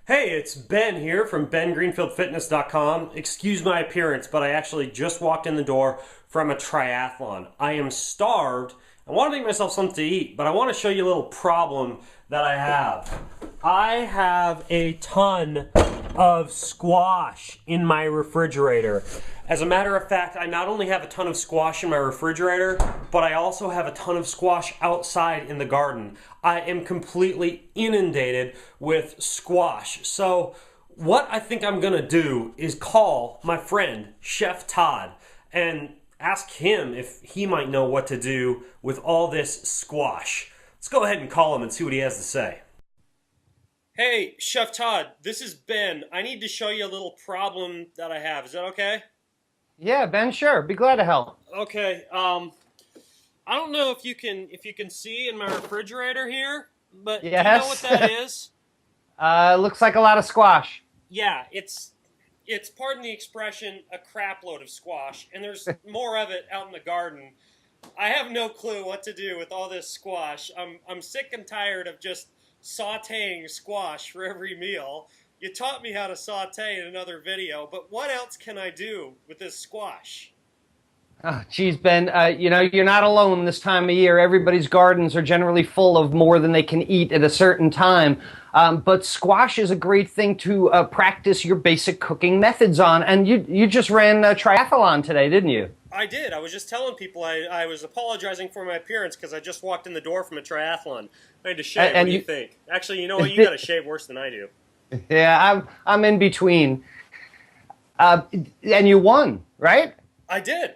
Hey, it's Ben here from BenGreenfieldFitness.com. Excuse my appearance, but I actually just walked in the door from a triathlon. I am starved. I want to make myself something to eat, but I want to show you a little problem that I have. I have a ton of squash in my refrigerator. As a matter of fact, I not only have a ton of squash in my refrigerator, but I also have a ton of squash outside in the garden. I am completely inundated with squash. So what I think I'm gonna do is call my friend, Chef Todd, and ask him if he might know what to do with all this squash. Let's go ahead and call him and see what he has to say. Hey, Chef Todd, this is Ben. I need to show you a little problem that I have. Is that okay? Yeah, Ben, sure. Be glad to help. Okay. I don't know if you can see in my refrigerator here, but do you know what Yes. that is? Looks like a lot of squash. Yeah, it's pardon the expression, a crap load of squash, and there's more of it out in the garden. I have no clue what to do with all this squash. I'm sick and tired of just sautéing squash for every meal. You taught me how to saute in another video, but what else can I do with this squash? Oh, geez, Ben, you're not alone this time of year. Everybody's gardens are generally full of more than they can eat at a certain time. But squash is a great thing to practice your basic cooking methods on. And you just ran a triathlon today, didn't you? I did. I was just telling people I was apologizing for my appearance because I just walked in the door from a triathlon. I had to shave. What do you think? Actually, you know what? You got to shave worse than I do. Yeah, I'm in between. And you won, right? I did.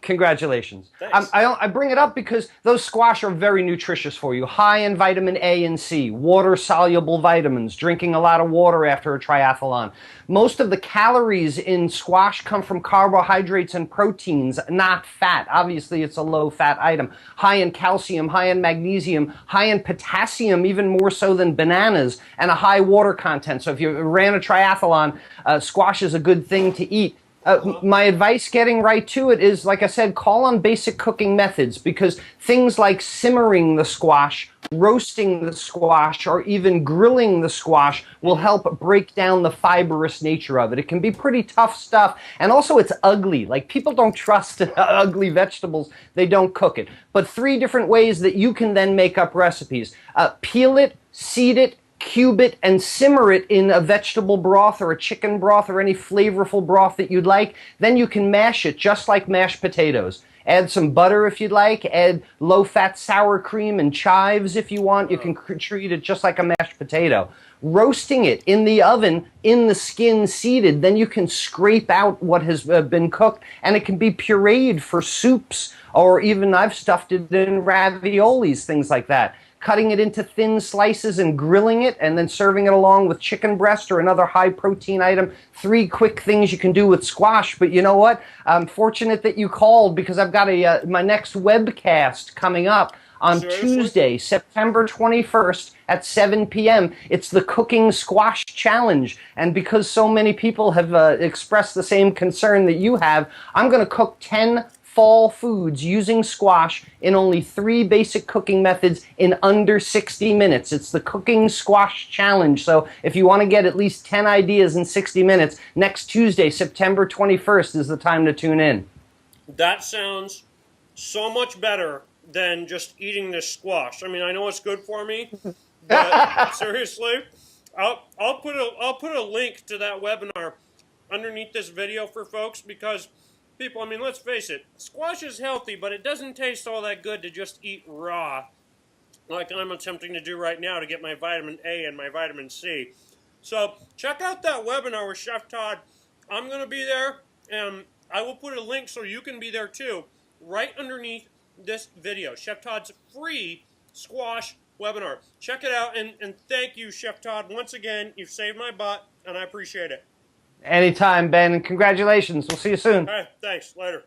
Congratulations. Thanks. I bring it up because those squash are very nutritious for you. High in vitamin A and C, water-soluble vitamins, drinking a lot of water after a triathlon. Most of the calories in squash come from carbohydrates and proteins, not fat. Obviously, it's a low-fat item. High in calcium, high in magnesium, high in potassium, even more so than bananas, and a high water content. So if you ran a triathlon, squash is a good thing to eat. My advice getting right to it is, like I said, call on basic cooking methods because things like simmering the squash, roasting the squash, or even grilling the squash will help break down the fibrous nature of it. It can be pretty tough stuff, and also it's ugly. Like, people don't trust ugly vegetables. They don't cook it. But 3 different ways that you can then make up recipes. Peel it, seed it, cube it, and simmer it in a vegetable broth or a chicken broth or any flavorful broth that you'd like. Then you can mash it just like mashed potatoes. Add some butter if you'd like. Add low-fat sour cream and chives if you want. You can treat it just like a mashed potato. Roasting it in the oven, in the skin seeded, then you can scrape out what has been cooked, and it can be pureed for soups, or even I've stuffed it in raviolis, things like that. Cutting it into thin slices and grilling it, and then serving it along with chicken breast or another high-protein item. 3 quick things you can do with squash. But you know what? I'm fortunate that you called because I've got my next webcast coming up on Tuesday, September 21st at 7 p.m. It's the Cooking Squash Challenge. And because so many people have expressed the same concern that you have, I'm going to cook 10 fall foods using squash in only 3 basic cooking methods in under 60 minutes. It's the Cooking Squash Challenge. So if you want to get at least 10 ideas in 60 minutes, next Tuesday, September 21st is the time to tune in. That sounds so much better than just eating this squash. I mean, I know it's good for me, but seriously, I'll put a link to that webinar underneath this video for folks because people, I mean, let's face it, squash is healthy, but it doesn't taste all that good to just eat raw, like I'm attempting to do right now to get my vitamin A and my vitamin C. So check out that webinar with Chef Todd. I'm going to be there, and I will put a link so you can be there too, right underneath this video. Chef Todd's free squash webinar. Check it out, and thank you, Chef Todd. Once again, you've saved my butt, and I appreciate it. Anytime, Ben, and congratulations. We'll see you soon. All right, thanks. Later.